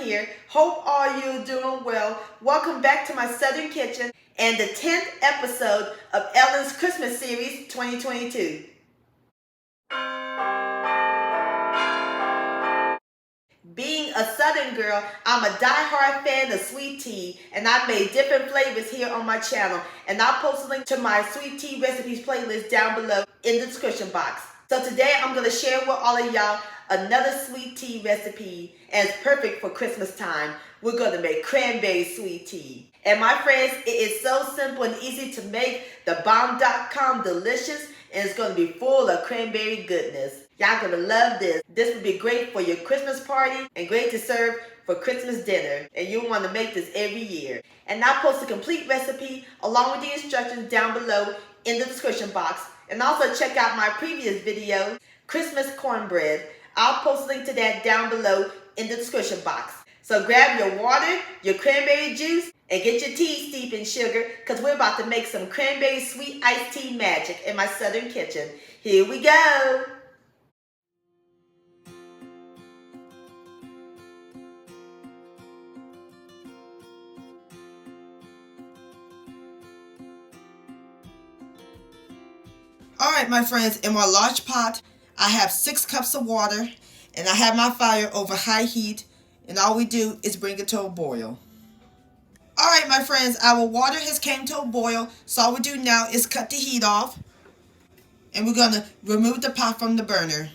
here. Hope all you doing well. Welcome back to my Southern Kitchen and the 10th episode of Ellen's Christmas Series 2022. Being a Southern girl, I'm a diehard fan of sweet tea, and I've made different flavors here on my channel, and I'll post a link to my sweet tea recipes playlist down below in the description box. So today I'm going to share with all of y'all another sweet tea recipe, and it's perfect for Christmas time. We're going to make cranberry sweet tea. And my friends, it is so simple and easy to make, the bomb.com delicious, and it's going to be full of cranberry goodness. Y'all gonna love this. This would be great for your Christmas party and great to serve for Christmas dinner. And you'll want to make this every year. And I'll post a complete recipe along with the instructions down below in the description box. And also check out my previous video, Christmas cornbread. I'll post a link to that down below in the description box. So grab your water, your cranberry juice, and get your tea steeped in sugar, because we're about to make some cranberry sweet iced tea magic in my Southern kitchen. Here we go. Alright my friends, in my large pot, I have 6 cups of water, and I have my fire over high heat, and all we do is bring it to a boil. Alright my friends, our water has came to a boil, so all we do now is cut the heat off, and we're going to remove the pot from the burner.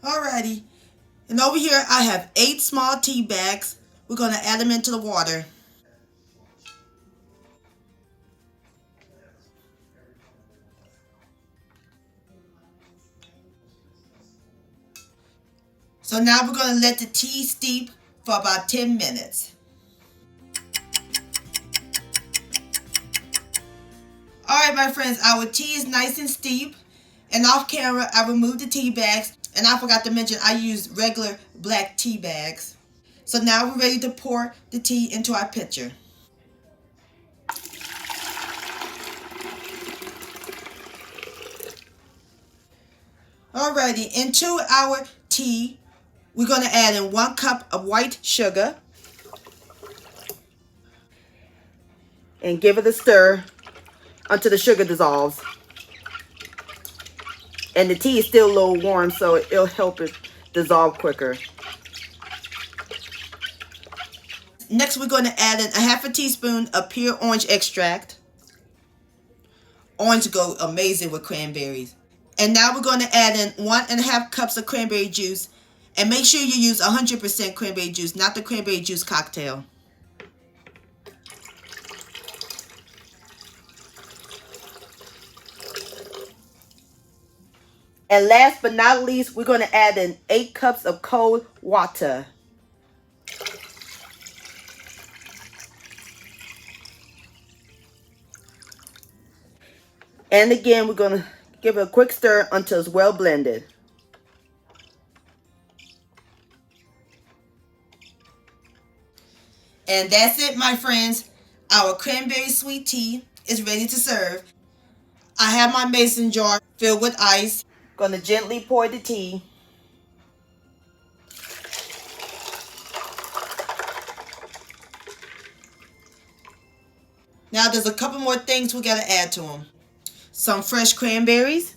Alrighty, and over here I have 8 small tea bags. We're going to add them into the water. So now we're going to let the tea steep for about 10 minutes. Alright my friends, our tea is nice and steep. And off camera, I removed the tea bags. And I forgot to mention, I used regular black tea bags. So now we're ready to pour the tea into our pitcher. Alrighty, into our tea, we're going to add in 1 cup of white sugar. And give it a stir until the sugar dissolves. And the tea is still a little warm, so it'll help it dissolve quicker. Next, we're going to add in a half a teaspoon of pure orange extract. Orange go amazing with cranberries. And now we're going to add in 1.5 cups of cranberry juice. And make sure you use 100% cranberry juice, not the cranberry juice cocktail. And last but not least, we're going to add in 8 cups of cold water. And again, we're going to give it a quick stir until it's well blended. And that's it, my friends. Our cranberry sweet tea is ready to serve. I have my mason jar filled with ice. Going to gently pour the tea. Now there's a couple more things we got to add to them. Some fresh cranberries.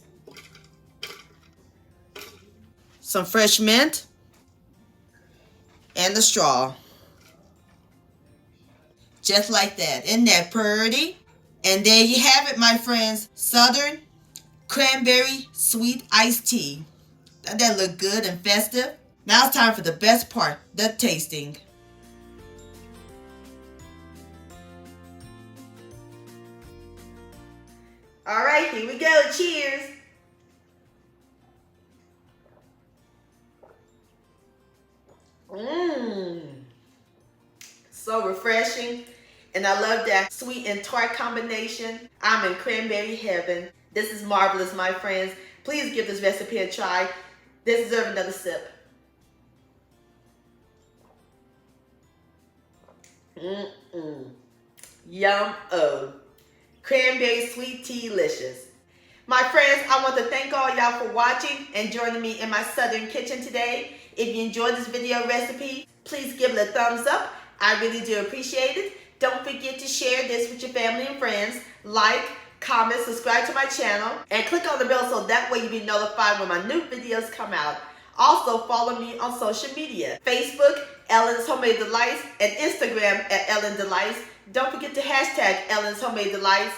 Some fresh mint. And a straw. Just like that. Isn't that pretty? And there you have it, my friends. Southern Cranberry Sweet Iced Tea. Doesn't that look good and festive? Now it's time for the best part, the tasting. Alright, here we go. Cheers. So refreshing. And I love that sweet and tart combination. I'm in cranberry heaven. This is marvelous, my friends. Please give this recipe a try. This deserves another sip. Yum-o. Cranberry sweet tea-licious. My friends, I want to thank all y'all for watching and joining me in my southern kitchen today. If you enjoyed this video recipe, please give it a thumbs up. I really do appreciate it. Don't forget to share this with your family and friends. Like, comment, subscribe to my channel, and click on the bell so that way you'll be notified when my new videos come out. Also, follow me on social media. Facebook, Ellen's Homemade Delights, and Instagram at Ellen Delights. Don't forget to hashtag Ellen's Homemade Delights.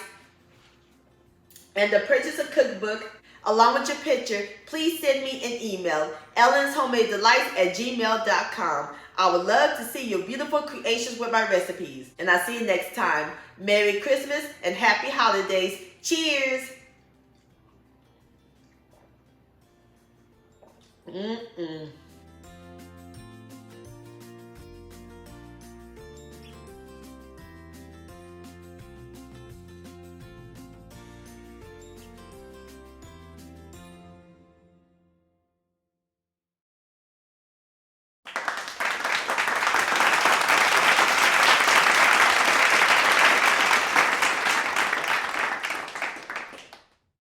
And to purchase a cookbook along with your picture, please send me an email, ellenshomemade@gmail.com. I would love to see your beautiful creations with my recipes. And I'll see you next time. Merry Christmas and Happy Holidays. Cheers! Mm-mm.